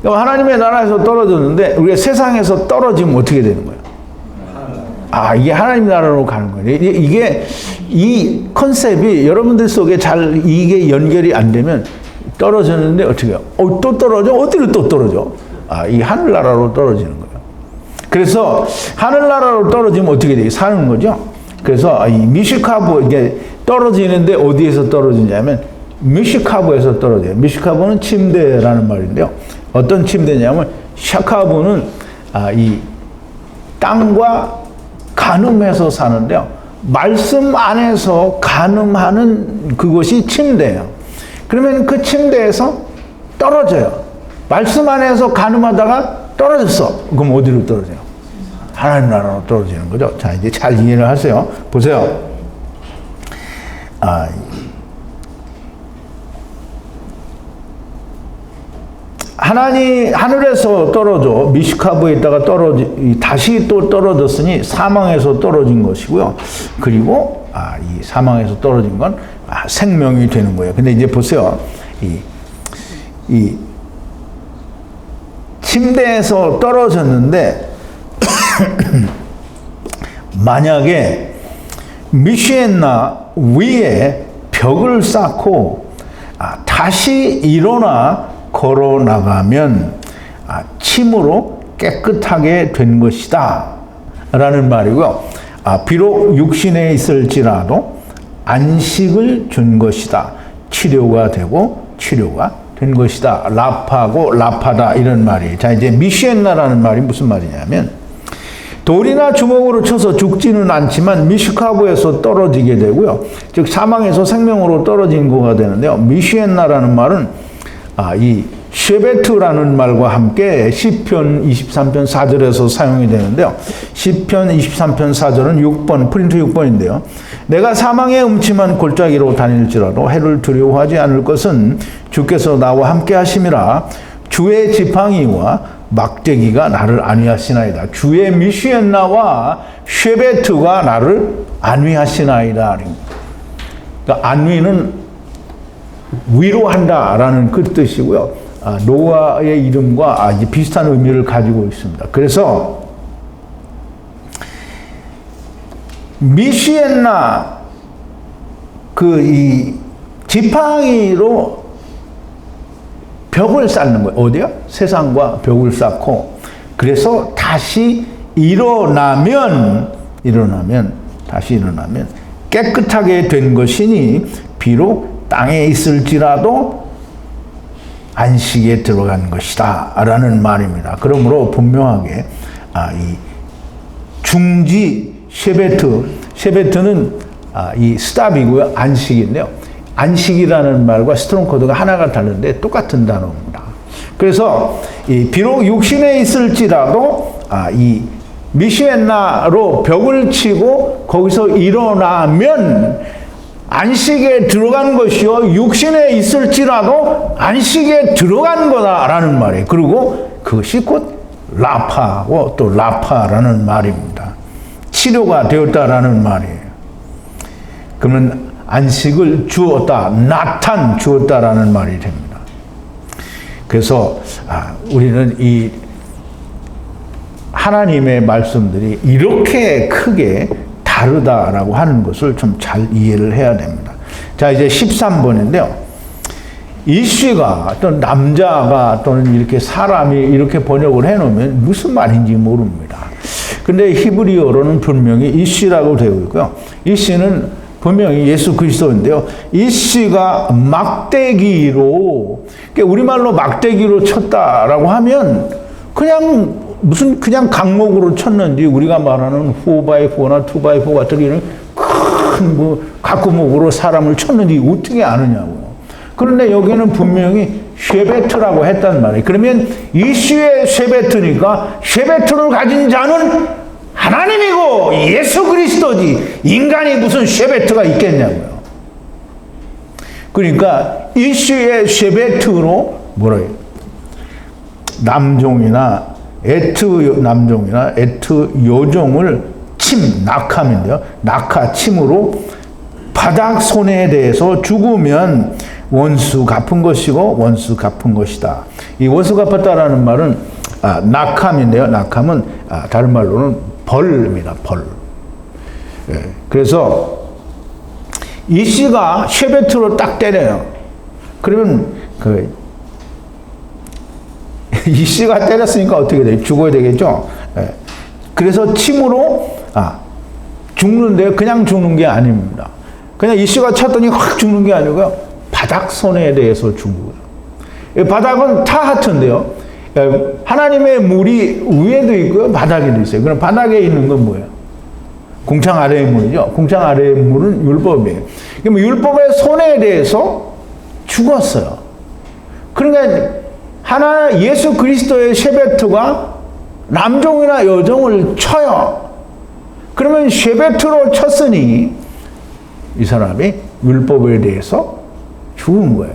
하나님의 나라에서 떨어졌는데 우리가 세상에서 떨어지면 어떻게 되는 거예요? 이게 하나님 나라로 가는 거예요. 이게 이 컨셉이 여러분들 속에 잘 이게 연결이 안 되면 떨어졌는데 어떻게 해요? 또 떨어져? 어디로 또 떨어져? 이 하늘나라로 떨어지는 거예요. 그래서 하늘나라로 떨어지면 어떻게 돼요? 사는 거죠. 그래서 이 미시카브 이게 떨어지는데 어디에서 떨어지냐면 미시카브에서 떨어져요. 미시카브는 침대라는 말인데요. 어떤 침대냐면 샤카브는 이 땅과 간음해서 사는데요. 말씀 안에서 간음하는 그것이 침대예요. 그러면 그 침대에서 떨어져요. 말씀 안에서 간음하다가 떨어졌어. 그럼 어디로 떨어져요? 하나님 나라로 떨어지는 거죠. 자, 이제 잘 이해를 하세요. 보세요. 하늘에서 떨어져 미시카브에 있다가 다시 또 떨어졌으니 사망에서 떨어진 것이고요. 그리고 이 사망에서 떨어진 건 생명이 되는 거예요. 근데 이제 보세요. 이 침대에서 떨어졌는데 만약에 미시엔나 위에 벽을 쌓고 다시 일어나 걸어 나가면 침으로 깨끗하게 된 것이다 라는 말이고요. 비록 육신에 있을지라도 안식을 준 것이다. 치료가 되고 치료가 된 것이다. 라파고 라파다 이런 말이에요. 자, 이제 미시엔나라는 말이 무슨 말이냐면 돌이나 주먹으로 쳐서 죽지는 않지만 미시카브에서 떨어지게 되고요. 즉 사망에서 생명으로 떨어진 거가 되는데요. 미시엔나라는 말은 이 쉐베트라는 말과 함께 시편 23편 4절에서 사용이 되는데요. 시편 23편 4절은 6번, 프린트 6번인데요. 내가 사망의 음침한 골짜기로 다닐지라도 해를 두려워하지 않을 것은 주께서 나와 함께 하심이라. 주의 지팡이와 막대기가 나를 안위하시나이다. 주의 미시엔나와 쉐베트가 나를 안위하시나이다. 그러니까 안위는 위로한다라는 그 뜻이고요. 노아의 이름과 비슷한 의미를 가지고 있습니다. 그래서 미시엔나 이 지팡이로 벽을 쌓는 거예요. 어디요? 세상과 벽을 쌓고 그래서 다시 일어나면 깨끗하게 된 것이니 비록 땅에 있을지라도 안식에 들어간 것이다 라는 말입니다. 그러므로 분명하게 이 중지 쉐베트는 이 스탑이고요. 안식인데요. 안식이라는 말과 스트롱 코드가 하나가 다른데 똑같은 단어입니다. 그래서 비록 육신에 있을지라도 이 미시엔나로 벽을 치고 거기서 일어나면 안식에 들어간 것이요 육신에 있을지라도 안식에 들어간 거다라는 말이에요. 그리고 그것이 곧 라파고 또 라파라는 말입니다. 치료가 되었다라는 말이에요. 그러면 안식을 주었다, 주었다라는 말이 됩니다. 그래서 우리는 이 하나님의 말씀들이 이렇게 크게 다르다라고 하는 것을 좀 잘 이해를 해야 됩니다. 자, 이제 13번인데요. 이씨가 또는 남자가 또는 이렇게 사람이 이렇게 번역을 해놓으면 무슨 말인지 모릅니다. 근데 히브리어로는 분명히 이씨라고 되어 있고요. 이씨는 분명히 예수 그리스도인데요. 이씨가 막대기로, 우리말로 막대기로 쳤다라고 하면 그냥 강목으로 쳤는지 우리가 말하는 4x4나 2x4 같은 이런 큰 각구목으로 사람을 쳤는지 어떻게 아느냐고. 그런데 여기는 분명히 쉐베트라고 했단 말이에요. 그러면 이슈의 쉐베트니까 쉐베트를 가진 자는 하나님이고 예수 그리스도지 인간이 무슨 쉐베트가 있겠냐고요. 그러니까 이슈의 쉐베트로 뭐래요? 남종이나 에트 남종이나 에트 여종을 낙함인데요. 낙하 침으로 바닥 손해에 대해서 죽으면 원수 갚은 것이고 원수 갚은 것이다. 이 원수 갚았다라는 말은 낙함인데요. 낙함은 다른 말로는 벌입니다. 벌. 예, 그래서 이 씨가 쉐베트로 딱 때려요. 그러면 이 씨가 때렸으니까 어떻게 돼요? 죽어야 되겠죠. 예. 그래서 침으로 죽는데 그냥 죽는 게 아닙니다. 그냥 이 씨가 쳤더니 확 죽는 게 아니고요. 바닥 손해에 대해서 죽는 거예요. 바닥은 타하트인데요. 하나님의 물이 위에도 있고요. 바닥에도 있어요. 그럼 바닥에 있는 건 뭐예요? 궁창 아래의 물이죠. 궁창 아래의 물은 율법이에요. 그럼 율법의 손해에 대해서 죽었어요. 그러니까 예수 그리스도의 쉐베트가 남종이나 여종을 쳐요. 그러면 쉐베트로 쳤으니 이 사람이 율법에 대해서 죽은 거예요.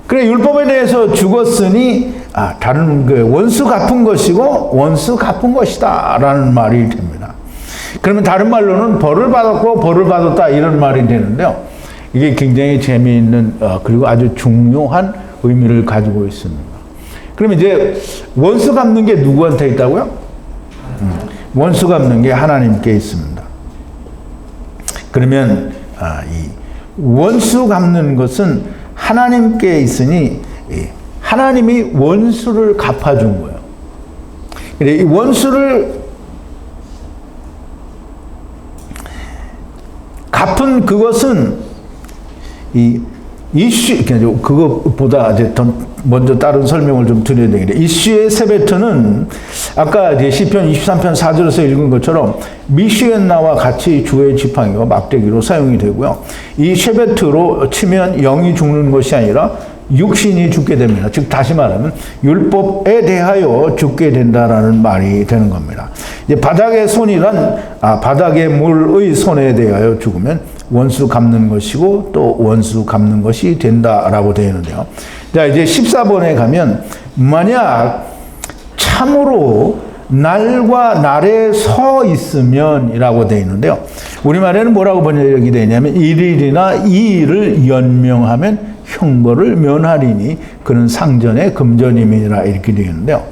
그래 율법에 대해서 죽었으니 다른 원수 갚은 것이고 원수 갚은 것이다 라는 말이 됩니다. 그러면 다른 말로는 벌을 받았고 벌을 받았다 이런 말이 되는데요. 이게 굉장히 재미있는 그리고 아주 중요한 의미를 가지고 있습니다. 그러면 이제 원수 갚는 게 누구한테 있다고요? 원수 갚는 게 하나님께 있습니다. 그러면 이 원수 갚는 것은 하나님께 있으니 하나님이 원수를 갚아준 거예요. 이 원수를 갚은 그것은 이 이슈, 그것보다 이제 더 먼저 다른 설명을 좀 드려야 되겠는데, 이슈의 쉐베트는 아까 이제 시편 23편 4절에서 읽은 것처럼 미시엔나와 같이 주의 지팡이와 막대기로 사용이 되고요. 이 쉐베트로 치면 영이 죽는 것이 아니라 육신이 죽게 됩니다. 즉 다시 말하면 율법에 대하여 죽게 된다라는 말이 되는 겁니다. 이제 바닥의 손이란 바닥의 물의 손에 대하여 죽으면 원수 갚는 것이고 또 원수 갚는 것이 된다라고 되어 있는데요. 자, 이제 14번에 가면 만약 참으로 날과 날에 서 있으면 이라고 되어 있는데요. 우리말에는 뭐라고 번역이 되냐면 1일이나 2일을 연명하면 형벌을 면하리니 그는 상전의 금전임이라 이렇게 되어 있는데요.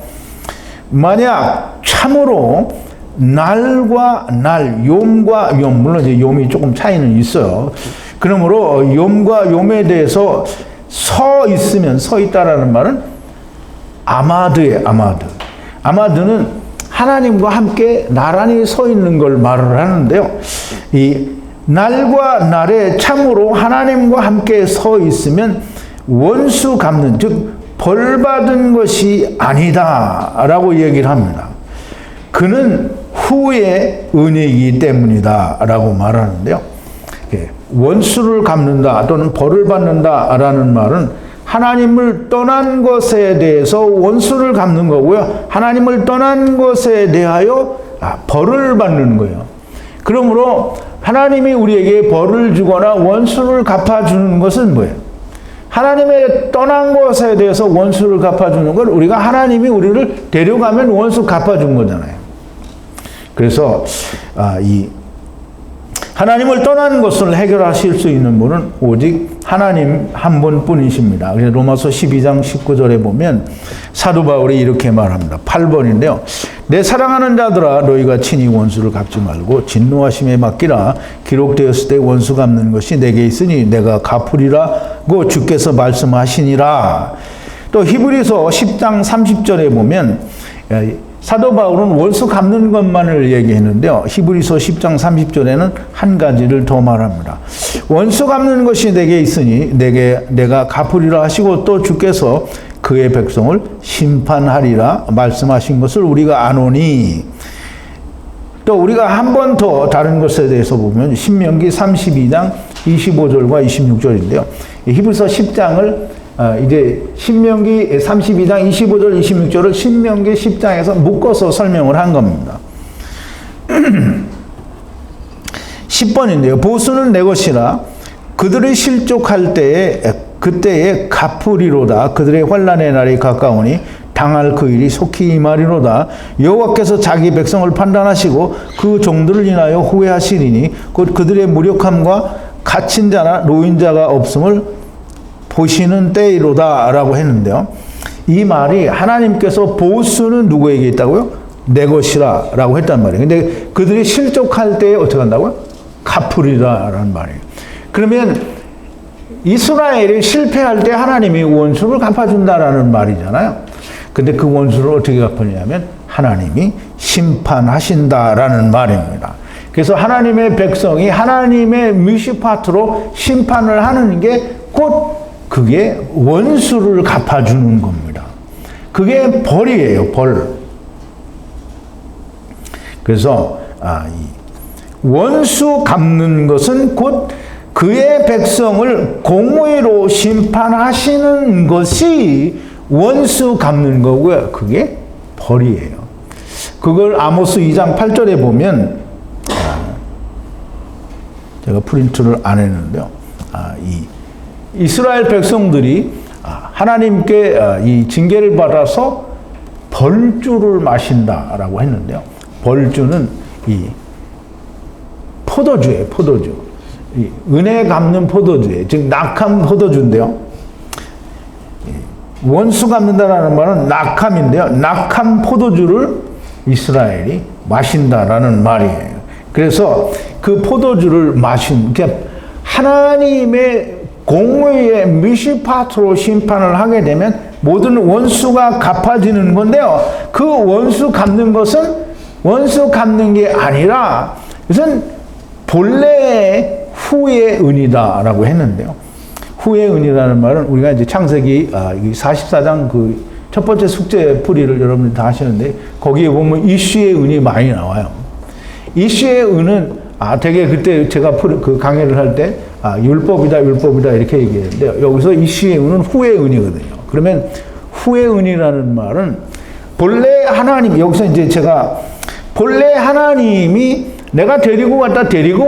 만약 참으로 날과 날, 욤과 욤, 물론 이제 욤이 조금 차이는 있어요. 그러므로 욤과 욤에 대해서 서 있으면, 서 있다라는 말은 아마드예요, 아마드. 아마드는 하나님과 함께 나란히 서 있는 걸 말을 하는데요. 이 날과 날에 참으로 하나님과 함께 서 있으면 원수 갚는, 즉 벌 받은 것이 아니다라고 얘기를 합니다. 그는 후의 은혜이기 때문이다라고 말하는데요. 원수를 갚는다 또는 벌을 받는다라는 말은 하나님을 떠난 것에 대해서 원수를 갚는 거고요. 하나님을 떠난 것에 대하여 벌을 받는 거예요. 그러므로 하나님이 우리에게 벌을 주거나 원수를 갚아주는 것은 뭐예요? 하나님의 떠난 것에 대해서 원수를 갚아주는 건 우리가 하나님이 우리를 데려가면 원수 갚아준 거잖아요. 그래서 이 하나님을 떠난 것을 해결하실 수 있는 분은 오직 하나님 한 분뿐이십니다. 그래서 로마서 12장 19절에 보면 사도 바울이 이렇게 말합니다. 8번인데요. 내 사랑하는 자들아 너희가 친히 원수를 갚지 말고 진노하심에 맡기라. 기록되었을 때 원수 갚는 것이 내게 있으니 내가 갚으리라고 주께서 말씀하시니라. 또 히브리서 10장 30절에 보면 사도 바울은 원수 갚는 것만을 얘기했는데요. 히브리서 10장 30절에는 한 가지를 더 말합니다. 원수 갚는 것이 내게 있으니 내가 갚으리라 하시고 또 주께서 그의 백성을 심판하리라 말씀하신 것을 우리가 아노니 또 우리가 한 번 더 다른 것에 대해서 보면 신명기 32장 25절과 26절인데요. 히브리서 10장을 이제 신명기 32장 25절 26절을 신명기 10장에서 묶어서 설명을 한 겁니다. 10번인데요. 보수는 내 것이라 그들이 실족할 때에 그때에 갚으리로다. 그들의 환난의 날이 가까우니 당할 그 일이 속히 임하리로다. 여호와께서 자기 백성을 판단하시고 그 종들을 인하여 후회하시리니 곧 그들의 무력함과 갇힌 자나 노인자가 없음을 보시는 때이로다 라고 했는데요. 이 말이 하나님께서 보수는 누구에게 있다고요? 내 것이라 라고 했단 말이에요. 근데 그들이 실족할 때에 어떻게 한다고요? 갚으리라 라는 말이에요. 그러면 이스라엘이 실패할 때 하나님이 원수를 갚아준다라는 말이잖아요. 근데 그 원수를 어떻게 갚으냐면 하나님이 심판하신다라는 말입니다. 그래서 하나님의 백성이 하나님의 미시파트로 심판을 하는 게 곧 그게 원수를 갚아주는 겁니다. 그게 벌이에요, 벌. 그래서 이 원수 갚는 것은 곧 그의 백성을 공의로 심판하시는 것이 원수 갚는 거고요. 그게 벌이에요. 그걸 아모스 2장 8절에 보면 제가 프린트를 안 했는데요. 이 이스라엘 백성들이 하나님께 이 징계를 받아서 벌주를 마신다라고 했는데요. 벌주는 이 포도주예요, 포도주. 이 은혜 갚는 포도주예요. 즉 낙함 포도주인데요. 원수 갚는다라는 말은 낙함인데요. 낙함 포도주를 이스라엘이 마신다라는 말이에요. 그래서 그 포도주를 그러니까 하나님의 공의의 미시파트로 심판을 하게 되면 모든 원수가 갚아지는 건데요. 그 원수 갚는 것은 원수 갚는 게 아니라 이것은 본래의 후의 은이다라고 했는데요. 후의 은이라는 말은 우리가 이제 창세기 44장 그 첫 번째 숙제 풀이를 여러분들 다 하시는데 거기에 보면 이슈의 은이 많이 나와요. 이슈의 은은 되게 그때 제가 그 강의를 할 때 율법이다 이렇게 얘기했는데요. 여기서 이슈의 은은 후의 은이거든요. 그러면 후의 은이라는 말은 본래 하나님, 여기서 이제 제가 본래 하나님이 내가 데리고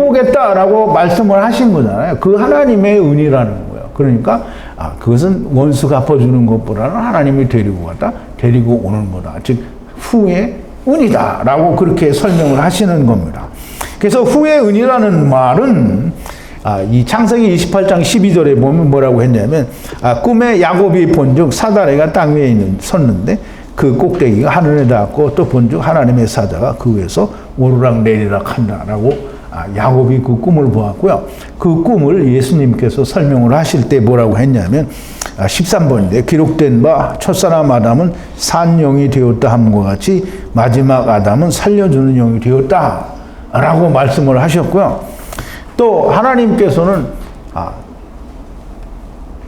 오겠다라고 말씀을 하신 거잖아요. 그 하나님의 은이라는 거예요. 그러니까 그것은 원수 갚아주는 것보다는 하나님이 데리고 오는 거다. 즉 후의 은이다라고 그렇게 설명을 하시는 겁니다. 그래서 후의 은이라는 말은 이 창세기 28장 12절에 보면 뭐라고 했냐면 꿈에 야곱이 본즉 사다리가 땅 위에 섰는데 그 꼭대기가 하늘에 닿았고 또 본즉 하나님의 사자가 그 위에서 오르락 내리락 한다라고 야곱이 그 꿈을 보았고요. 그 꿈을 예수님께서 설명을 하실 때 뭐라고 했냐면 13번인데 기록된 바 첫사람 아담은 산 영이 되었다 함과 같이 마지막 아담은 살려주는 영이 되었다 라고 말씀을 하셨고요. 또 하나님께서는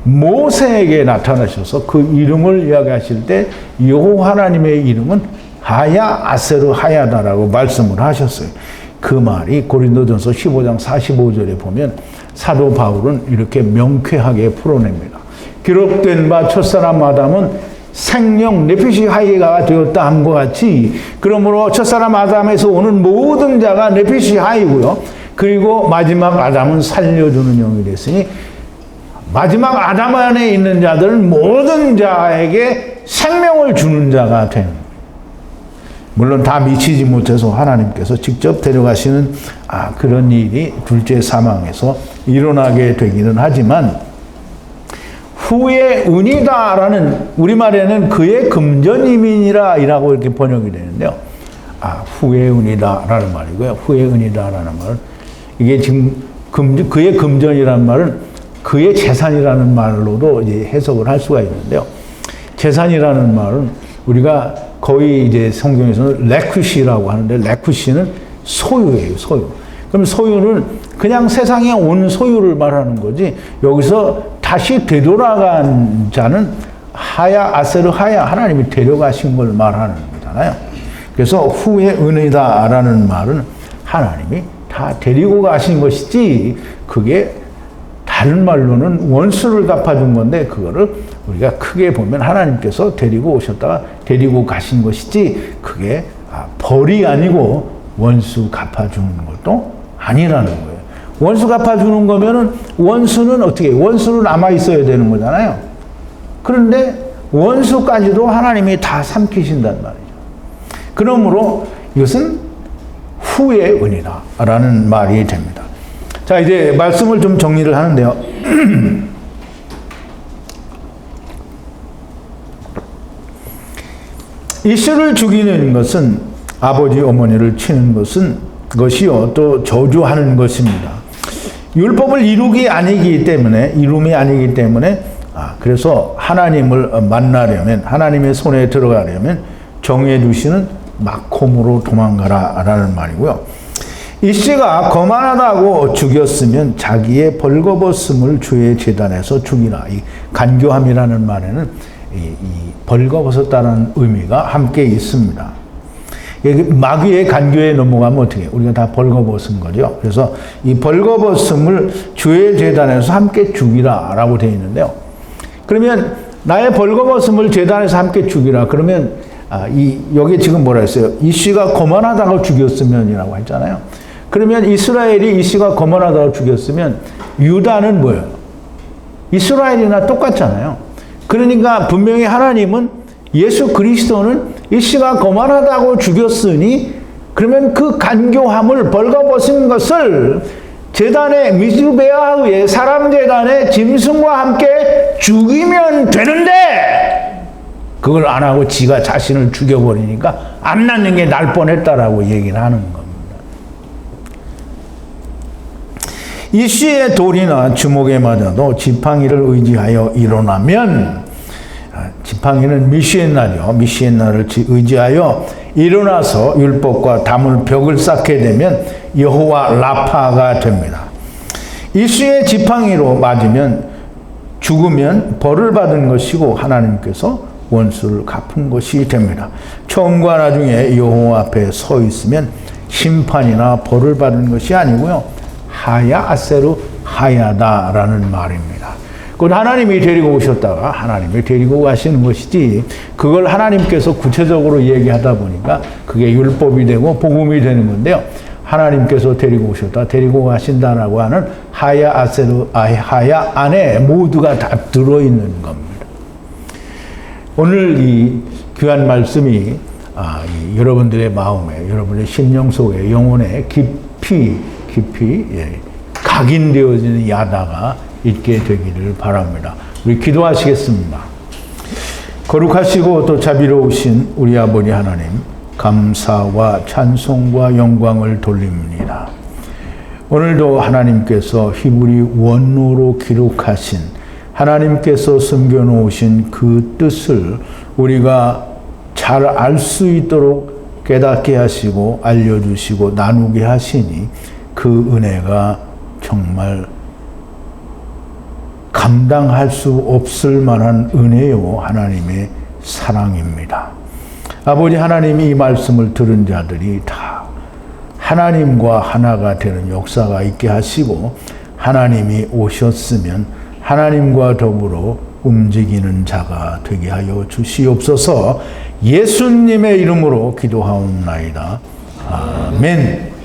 모세에게 나타나셔서 그 이름을 이야기하실 때 여호와 하나님의 이름은 하야 아세르 하야다라고 말씀을 하셨어요. 그 말이 고린도전서 15장 45절에 보면 사도 바울은 이렇게 명쾌하게 풀어냅니다. 기록된 바 첫사람 아담은 생명 네피시 하이가 되었다 함과 같이 그러므로 첫사람 아담에서 오는 모든 자가 네피시 하이고요. 그리고 마지막 아담은 살려주는 영이 됐으니 마지막 아담 안에 있는 자들은 모든 자에게 생명을 주는 자가 되는 거예요. 물론 다 미치지 못해서 하나님께서 직접 데려가시는 그런 일이 둘째 사망에서 일어나게 되기는 하지만 후의 은이다라는 우리말에는 그의 금전이민이라 이라고 이렇게 번역이 되는데요. 후의 은이다라는 말이고요. 후의 은이다라는 말은 이게 지금 그의 금전이라는 말은 그의 재산이라는 말로도 이제 해석을 할 수가 있는데요. 재산이라는 말은 우리가 거의 이제 성경에서는 레퀴시라고 하는데 레퀴시는 소유예요, 소유. 그럼 소유는 그냥 세상에 온 소유를 말하는 거지 여기서 다시 되돌아간 자는 하야 아세르 하야 하나님이 데려가신 걸 말하는 거잖아요. 그래서 후에 은혜다라는 말은 하나님이 다 데리고 가신 것이지, 그게 다른 말로는 원수를 갚아준 건데, 그거를 우리가 크게 보면 하나님께서 데리고 오셨다가 데리고 가신 것이지, 그게 벌이 아니고 원수 갚아주는 것도 아니라는 거예요. 원수 갚아주는 거면은 원수는 어떻게, 원수는 남아있어야 되는 거잖아요. 그런데 원수까지도 하나님이 다 삼키신단 말이죠. 그러므로 이것은 후의 은이다라는 말이 됩니다. 자, 이제 말씀을 좀 정리를 하는데요. 이스를 죽이는 것은 아버지 어머니를 치는 것이요, 또 저주하는 것입니다. 율법을 이룸이 아니기 때문에 그래서 하나님을 만나려면, 하나님의 손에 들어가려면 정해 주시는 막홈으로 도망가라 라는 말이고요. 이씨가 거만하다고 죽였으면 자기의 벌거벗음을 주의 제단에서 죽이라. 이 간교함이라는 말에는 이 벌거벗었다는 의미가 함께 있습니다. 마귀의 간교에 넘어가면 어떻게 해요? 우리가 다 벌거벗은 거죠. 그래서 이 벌거벗음을 주의 제단에서 함께 죽이라 라고 되어 있는데요. 그러면 나의 벌거벗음을 제단에서 함께 죽이라. 그러면 여기 지금 뭐라 했어요? 이씨가 거만하다고 죽였으면이라고 했잖아요. 그러면 이스라엘이 이씨가 거만하다고 죽였으면 유다는 뭐예요? 이스라엘이나 똑같잖아요. 그러니까 분명히 하나님은 예수 그리스도는 이씨가 거만하다고 죽였으니, 그러면 그 간교함을 벌거벗은 것을 제단의 미즈베아의 사람 제단의 짐승과 함께 죽이면 되는데, 그걸 안 하고 지가 자신을 죽여버리니까 안 낳는 게 날 뻔했다라고 얘기를 하는 겁니다. 이씨의 돌이나 주먹에 맞아도 지팡이를 의지하여 일어나면, 지팡이는 미시엔나죠. 미시엔나를 의지하여 일어나서 율법과 담을 벽을 쌓게 되면 여호와 라파가 됩니다. 이씨의 지팡이로 맞으면 죽으면 벌을 받은 것이고 하나님께서 원수를 갚은 것이 됩니다. 처음과 나중에 여호와 앞에 서 있으면 심판이나 벌을 받은 것이 아니고요, 하야 아세르 하야다라는 말입니다. 그건 하나님이 데리고 오셨다가 하나님이 데리고 가시는 것이지, 그걸 하나님께서 구체적으로 얘기하다 보니까 그게 율법이 되고 복음이 되는 건데요. 하나님께서 데리고 오셨다, 데리고 가신다라고 하는 하야 아세르 하야 안에 모두가 다 들어있는 겁니다. 오늘 이 귀한 말씀이 여러분들의 마음에, 여러분의 심령 속에, 영혼에 깊이 각인되어지는 야다가 있게 되기를 바랍니다. 우리 기도하시겠습니다. 거룩하시고 또 자비로우신 우리 아버지 하나님, 감사와 찬송과 영광을 돌립니다. 오늘도 하나님께서 히브리 원로로 기록하신, 하나님께서 숨겨놓으신 그 뜻을 우리가 잘 알 수 있도록 깨닫게 하시고 알려주시고 나누게 하시니, 그 은혜가 정말 감당할 수 없을 만한 은혜요 하나님의 사랑입니다. 아버지 하나님, 이 말씀을 들은 자들이 다 하나님과 하나가 되는 역사가 있게 하시고, 하나님이 오셨으면 하나님과 더불어 움직이는 자가 되게 하여 주시옵소서. 예수님의 이름으로 기도하옵나이다. 아멘.